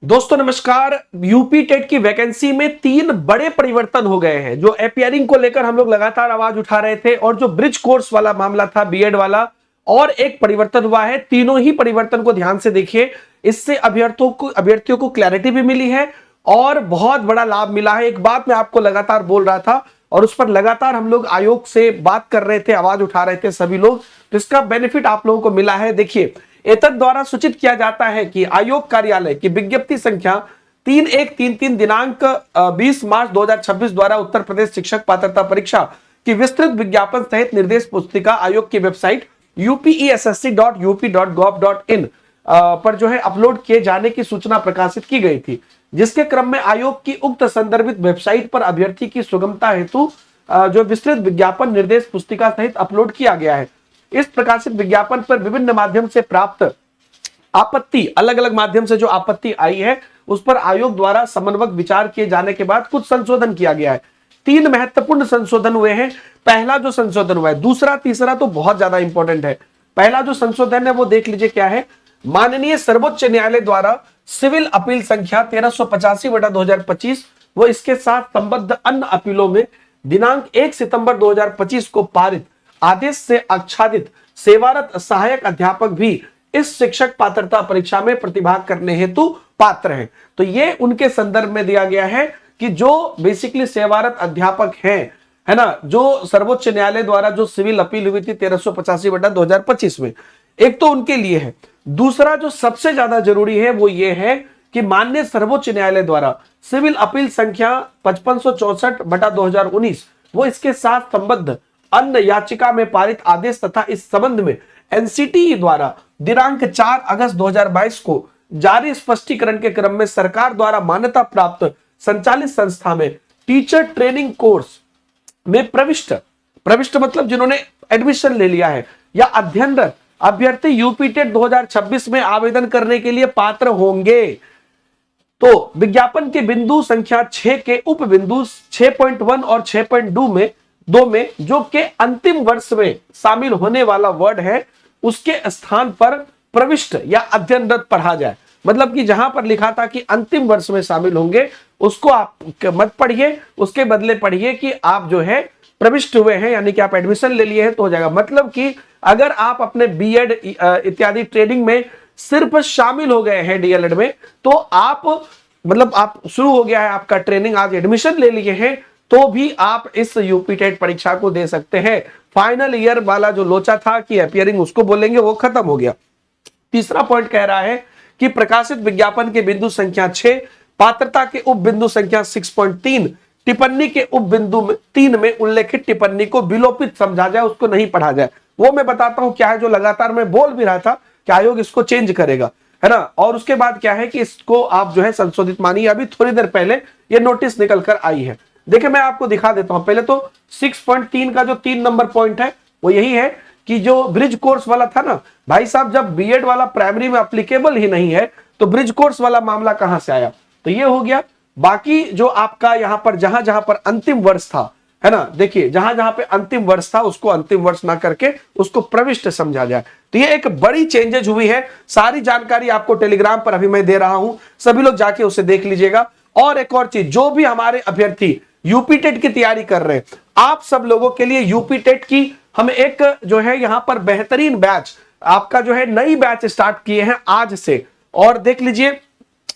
दोस्तों नमस्कार। UP TET की वैकेंसी में 3 बड़े परिवर्तन हो गए हैं। जो अपियरिंग को लेकर हम लोग लगातार आवाज उठा रहे थे और जो ब्रिज कोर्स वाला मामला था बीएड वाला, और एक परिवर्तन हुआ है। तीनों ही परिवर्तन को ध्यान से देखिए। इससे अभ्यर्थियों को क्लैरिटी भी मिली है और बहुत बड़ा लाभ मिला है। एक बात मैं आपको लगातार बोल रहा था और उस पर लगातार हम लोग आयोग से बात कर रहे थे, आवाज उठा रहे थे सभी लोग, तो इसका बेनिफिट आप लोगों को मिला है। देखिए, एतद द्वारा सूचित किया जाता है कि आयोग कार्यालय की विज्ञप्ति संख्या 3133 दिनांक 20 मार्च 2026 द्वारा उत्तर प्रदेश शिक्षक पात्रता परीक्षा की विस्तृत विज्ञापन सहित निर्देश पुस्तिका आयोग की वेबसाइट upessc.up.gov.in पर जो है अपलोड किए जाने की सूचना प्रकाशित की गई थी, जिसके क्रम में आयोग की उक्त संदर्भित वेबसाइट पर अभ्यर्थी की सुगमता हेतु जो विस्तृत विज्ञापन निर्देश पुस्तिका सहित अपलोड किया गया है। इस प्रकाशित विज्ञापन पर विभिन्न माध्यम से प्राप्त आपत्ति, अलग अलग माध्यम से जो आपत्ति आई है उस पर आयोग द्वारा समन्वय विचार किए जाने के बाद कुछ संशोधन किया गया है। 3 महत्वपूर्ण संशोधन हुए हैं। पहला जो संशोधन हुआ है, दूसरा तीसरा तो बहुत ज्यादा इंपॉर्टेंट है। पहला जो संशोधन है वो देख लीजिए क्या है। माननीय सर्वोच्च न्यायालय द्वारा सिविल अपील संख्या 1385/2025 व इसके साथ संबद्ध अन्य अपीलों में दिनांक 1 सितंबर 2025 को पारित आदेश से आच्छादित सेवारत सहायक अध्यापक भी इस शिक्षक पात्रता परीक्षा में प्रतिभाग करने हेतु पात्र हैं। तो ये उनके संदर्भ में दिया गया है कि जो बेसिकली सेवारत अध्यापक हैं, है ना, जो सर्वोच्च न्यायालय द्वारा जो सिविल अपील हुई थी 1385/2025 में, एक तो उनके लिए है। दूसरा जो सबसे ज्यादा जरूरी है वो ये है कि माननीय सर्वोच्च न्यायालय द्वारा सिविल अपील संख्या 5564/2019 वो इसके साथ संबद्ध अन्य याचिका में पारित आदेश तथा इस संबंध में एनसीटीई द्वारा दिनांक 4 अगस्त 2022 को जारी स्पष्टीकरण के क्रम में सरकार द्वारा मान्यता प्राप्त संचालित संस्था में टीचर ट्रेनिंग कोर्स में प्रविष्ट मतलब जिन्होंने एडमिशन ले लिया है या अध्ययनरत अभ्यर्थी यूपी टेट 2026 में आवेदन करने के लिए पात्र होंगे। तो विज्ञापन के बिंदु संख्या 6 के उप बिंदु 6.1 और 6.2 में जो के अंतिम वर्ष में शामिल होने वाला वर्ड है उसके स्थान पर प्रविष्ट या अध्ययनरत पढ़ा जाए। मतलब कि जहां पर लिखा था कि अंतिम वर्ष में शामिल होंगे उसको आप मत पढ़िए, उसके बदले पढ़िए कि आप जो है प्रविष्ट हुए हैं, यानी कि आप एडमिशन ले लिए हैं तो हो जाएगा। मतलब कि अगर आप अपने बीएड इत्यादि ट्रेनिंग में सिर्फ शामिल हो गए हैं डीएलएड में, तो आप मतलब आप शुरू हो गया है आपका ट्रेनिंग, आज एडमिशन ले लिए हैं तो भी आप इस यूपी टेट परीक्षा को दे सकते हैं। फाइनल ईयर वाला जो लोचा था कि अपियरिंग उसको बोलेंगे वो खत्म हो गया। तीसरा पॉइंट कह रहा है कि प्रकाशित विज्ञापन के बिंदु संख्या 6 पात्रता के उप बिंदु संख्या 6.3 टिप्पणी के उप बिंदु 3 में उल्लेखित टिप्पणी को विलोपित समझा जाए, उसको नहीं पढ़ा जाए। वो मैं बताता हूं क्या है, जो लगातार मैं बोल भी रहा था कि आयोग इसको चेंज करेगा, है ना। और उसके बाद क्या है कि इसको आप जो है संशोधित मानिए। अभी थोड़ी देर पहले ये नोटिस निकल कर आई है। देखिए मैं आपको दिखा देता हूं। पहले तो 6.3 का जो 3 नंबर पॉइंट है वो यही है कि जो ब्रिज कोर्स वाला था ना भाई साहब, जब बीएड वाला प्राइमरी में एप्लीकेबल ही नहीं है तो ब्रिज कोर्स वाला मामला कहां से आया। तो ये हो गया। बाकी जो आपका यहां पर जहां जहां पर अंतिम वर्ष था, है ना, देखिए जहां जहां पे अंतिम वर्ष था उसको अंतिम वर्ष ना करके उसको प्रविष्ट समझा जाए। तो ये एक बड़ी चेंजेज हुई है। सारी जानकारी आपको टेलीग्राम पर अभी मैं दे रहा हूं, सभी लोग जाके उसे देख लीजिएगा। और एक और चीज, जो भी हमारे अभ्यर्थी यूपी टेट की तैयारी कर रहे हैं, आप सब लोगों के लिए यूपी टेट की हम एक जो है यहां पर बेहतरीन बैच, आपका जो है नई बैच स्टार्ट किए हैं आज से। और देख लीजिए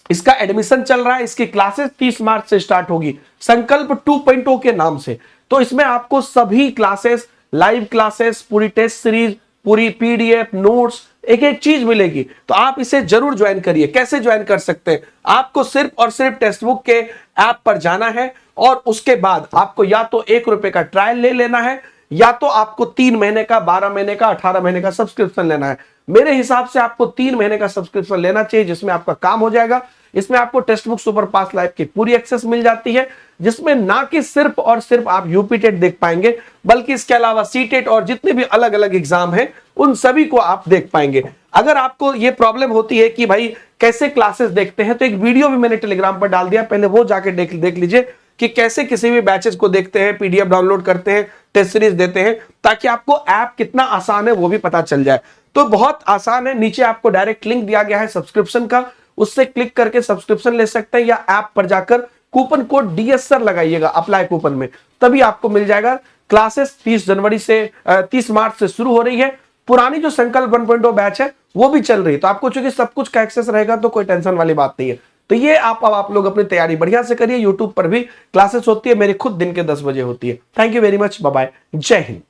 इसका एडमिशन चल रहा है, इसकी क्लासेस 30 मार्च से स्टार्ट होगी संकल्प 2.0 के नाम से। तो इसमें आपको सभी क्लासेस, लाइव क्लासेस, पूरी टेस्ट सीरीज, पूरी पीडीएफ, नोट्स, एक एक चीज मिलेगी। तो आप इसे जरूर ज्वाइन करिए। कैसे ज्वाइन कर सकते हैं? आपको सिर्फ और सिर्फ टेक्स्ट बुक के ऐप पर जाना है और उसके बाद आपको या तो ₹1 का ट्रायल ले लेना है या तो आपको 3 महीने का, 12 महीने का, 18 महीने का सब्सक्रिप्शन लेना है। मेरे हिसाब से आपको 3 महीने का सब्सक्रिप्शन लेना चाहिए, जिसमें आपका काम हो जाएगा। इसमें आपको टेक्स्ट बुक सुपर पास लाइव की पूरी एक्सेस मिल जाती है, जिसमें ना कि सिर्फ और सिर्फ आप यूपी टेट देख पाएंगे बल्कि इसके अलावा सी टेट और जितने भी अलग अलग एग्जाम हैं उन सभी को आप देख पाएंगे। अगर आपको यह प्रॉब्लम होती है कि भाई कैसे क्लासेस देखते हैं, तो एक वीडियो भी मैंने टेलीग्राम पर डाल दिया, पहले वो जाके देख लीजिए कि कैसे किसी भी बैचेस को देखते हैं, पीडीएफ डाउनलोड करते हैं, टेस्ट सीरीज देते हैं, ताकि आपको ऐप कितना आसान है वो भी पता चल जाए। तो बहुत आसान है। नीचे आपको डायरेक्ट लिंक दिया गया है सब्सक्रिप्शन का, उससे क्लिक करके सब्सक्रिप्शन ले सकते हैं, या ऐप पर जाकर कूपन कोड डीएस सर लगाइएगा अप्लाई कूपन में, तभी आपको मिल जाएगा। क्लासेस 30 मार्च से शुरू हो रही है। पुरानी जो संकल्प 1.0 बैच है वो भी चल रही है, तो आपको चूंकि सब कुछ का एक्सेस रहेगा तो कोई टेंशन वाली बात नहीं है। तो ये आप लोग अपनी तैयारी बढ़िया से करिए। यूट्यूब पर भी क्लासेस होती है, मेरी खुद दिन के 10 बजे होती है। Thank you very much, bye bye, जय हिंद।